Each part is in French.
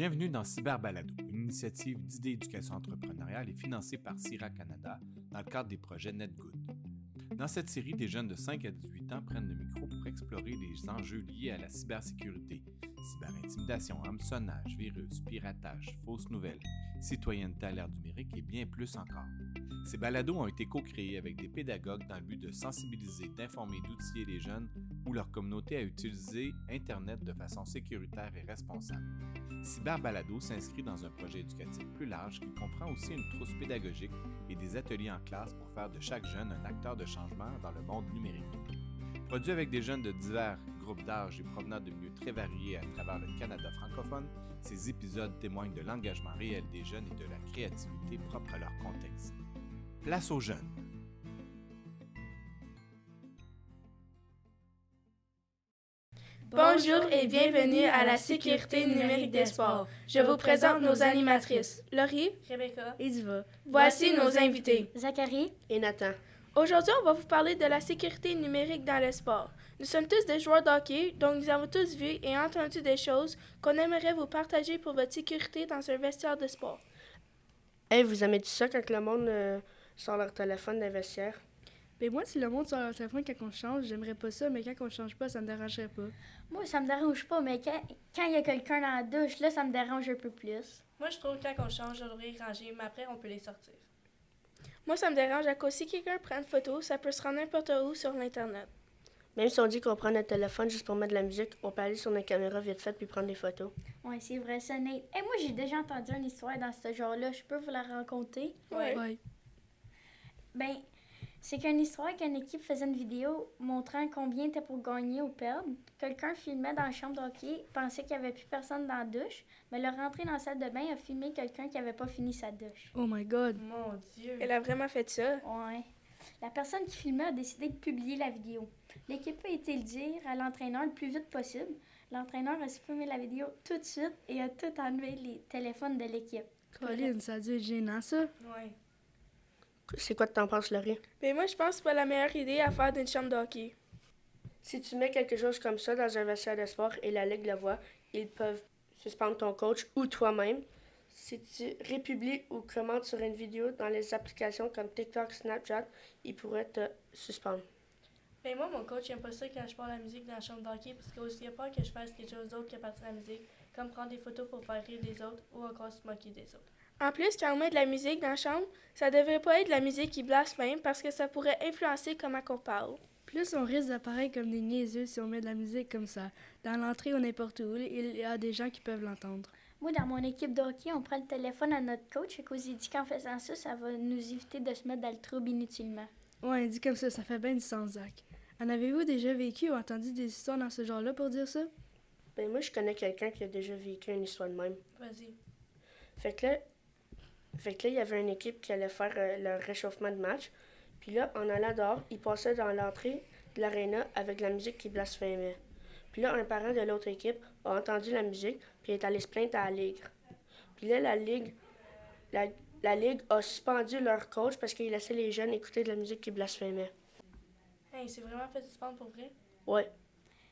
Bienvenue dans Cyberbalado, une initiative d'idées d'éducation entrepreneuriale et financée par CIRA Canada dans le cadre des projets NetGood. Dans cette série, des jeunes de 5 à 18 ans prennent le micro pour explorer les enjeux liés à la cybersécurité, cyberintimidation, hameçonnage, virus, piratage, fausses nouvelles, citoyenneté à l'ère numérique et bien plus encore. Ces balados ont été co-créés avec des pédagogues dans le but de sensibiliser, d'informer et d'outiller les jeunes ou leur communauté à utiliser Internet de façon sécuritaire et responsable. Cyberbalado s'inscrit dans un projet éducatif plus large qui comprend aussi une trousse pédagogique et des ateliers en classe pour faire de chaque jeune un acteur de changement dans le monde numérique. Produit avec des jeunes de divers groupes d'âge et provenant de milieux très variés à travers le Canada francophone, ces épisodes témoignent de l'engagement réel des jeunes et de la créativité propre à leur contexte. Place aux jeunes. Bonjour et bienvenue à la sécurité numérique des sports. Je vous présente nos animatrices, Laurie, Rebecca et Diva. Voici nos invités, Zachary et Nathan. Aujourd'hui, on va vous parler de la sécurité numérique dans le sport. Nous sommes tous des joueurs de hockey, donc nous avons tous vu et entendu des choses qu'on aimerait vous partager pour votre sécurité dans un vestiaire de sport. Hey, vous aimez-tu ça quand le monde sort leur téléphone dans le vestiaire? Ben moi, si le monde sort leur téléphone quand on change, j'aimerais pas ça, mais quand on change pas, ça me dérangerait pas. Moi, ça me dérange pas, mais quand il y a quelqu'un dans la douche, là, ça me dérange un peu plus. Moi, je trouve que quand on change, on devrait les ranger, mais après, on peut les sortir. Moi, ça me dérange à cause si quelqu'un prend une photo, ça peut se rendre n'importe où sur l'Internet. Même si on dit qu'on prend notre téléphone juste pour mettre de la musique, on peut aller sur notre caméra vite fait puis prendre des photos. Ouais, c'est vrai, ça, Nate. Hey, moi, j'ai déjà entendu une histoire dans ce genre-là. Je peux vous la raconter? Ouais. Ben, c'est qu'une histoire qu'une équipe faisait une vidéo montrant combien était pour gagner ou perdre. Quelqu'un filmait dans la chambre de hockey, pensait qu'il n'y avait plus personne dans la douche, mais le rentré dans la salle de bain a filmé quelqu'un qui n'avait pas fini sa douche. Oh my God! Mon Dieu! Elle a vraiment fait ça. Ouais. La personne qui filmait a décidé de publier la vidéo. L'équipe a été le dire à l'entraîneur le plus vite possible. L'entraîneur a supprimé la vidéo tout de suite et a tout enlevé les téléphones de l'équipe. Colin, ça a dû être gênant, ça. Ouais. C'est quoi que t'en penses, Laurie? Mais moi, je pense que c'est pas la meilleure idée à faire d'une chambre de hockey. Si tu mets quelque chose comme ça dans un vestiaire de sport et la Ligue le voit, ils peuvent suspendre ton coach ou toi-même. Si tu républies ou commentes sur une vidéo dans les applications comme TikTok, Snapchat, ils pourraient te suspendre. Mais moi, mon coach n'aime pas ça quand je parle la musique dans la chambre d'hockey parce qu'il a peur que je fasse quelque chose d'autre que partir la musique, comme prendre des photos pour faire rire les autres ou encore se moquer des autres. En plus, quand on met de la musique dans la chambre, ça devrait pas être de la musique qui blasphème parce que ça pourrait influencer comment on parle. Plus on risque d'apparaître comme des niaiseux si on met de la musique comme ça. Dans l'entrée ou n'importe où, il y a des gens qui peuvent l'entendre. Moi, dans mon équipe de hockey, on prend le téléphone à notre coach et qu'il dit qu'en faisant ça, ça va nous éviter de se mettre dans le trouble inutilement. Ouais, dit comme ça fait bien du sens, Zach. En avez-vous déjà vécu ou entendu des histoires dans ce genre-là pour dire ça? Ben moi, je connais quelqu'un qui a déjà vécu une histoire de même. Vas-y. Fait que là, il y avait une équipe qui allait faire leur réchauffement de match. Puis là, en allant dehors, ils passaient dans l'entrée de l'aréna avec de la musique qui blasphémait. Puis là, un parent de l'autre équipe a entendu la musique, puis est allé se plaindre à la Ligue. Puis là, la Ligue a suspendu leur coach parce qu'ils laissaient les jeunes écouter de la musique qui blasphémait. Hey, c'est vraiment fait suspendre pour vrai? Ouais.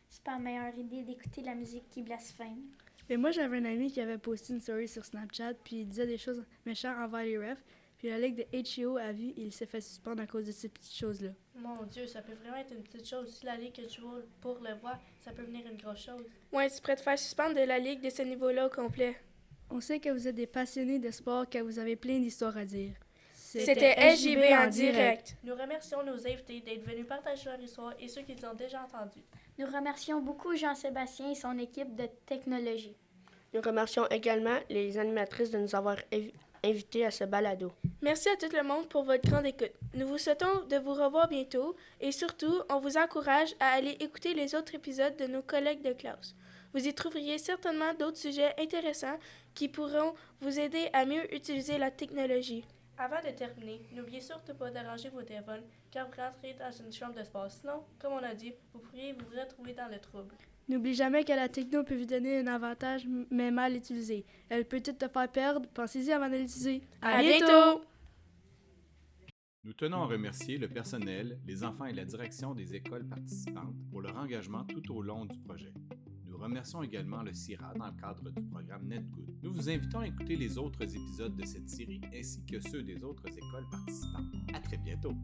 C'est pas la meilleure idée d'écouter la musique qui blasphème. Mais moi, j'avais un ami qui avait posté une story sur Snapchat, puis il disait des choses méchantes envers les refs, puis la Ligue de HEO a vu et il s'est fait suspendre à cause de ces petites choses-là. Mon Dieu, ça peut vraiment être une petite chose. Si la ligue que tu joues pour le voir, ça peut venir une grosse chose. Ouais, tu pourrais te faire suspendre de la ligue de ce niveau-là au complet. On sait que vous êtes des passionnés de sport, que vous avez plein d'histoires à dire. C'était SJB en direct. Nous remercions nos invités d'être venus partager leur histoire et ceux qui les ont déjà entendus. Nous remercions beaucoup Jean-Sébastien et son équipe de technologie. Nous remercions également les animatrices de nous avoir invités à ce balado. Merci à tout le monde pour votre grande écoute. Nous vous souhaitons de vous revoir bientôt et surtout, on vous encourage à aller écouter les autres épisodes de nos collègues de classe. Vous y trouveriez certainement d'autres sujets intéressants qui pourront vous aider à mieux utiliser la technologie. Avant de terminer, n'oubliez surtout pas de ranger vos téléphones quand vous rentrez dans une chambre de sport. Sinon, comme on a dit, vous pourriez vous retrouver dans le trouble. N'oublie jamais que la techno peut vous donner un avantage, mais mal utilisé. Elle peut tout te faire perdre. Pensez-y avant de l'utiliser. À bientôt! Nous tenons à remercier le personnel, les enfants et la direction des écoles participantes pour leur engagement tout au long du projet. Nous Nous remercions également le CIRA dans le cadre du programme NetGood. Nous vous invitons à écouter les autres épisodes de cette série ainsi que ceux des autres écoles participantes. À très bientôt!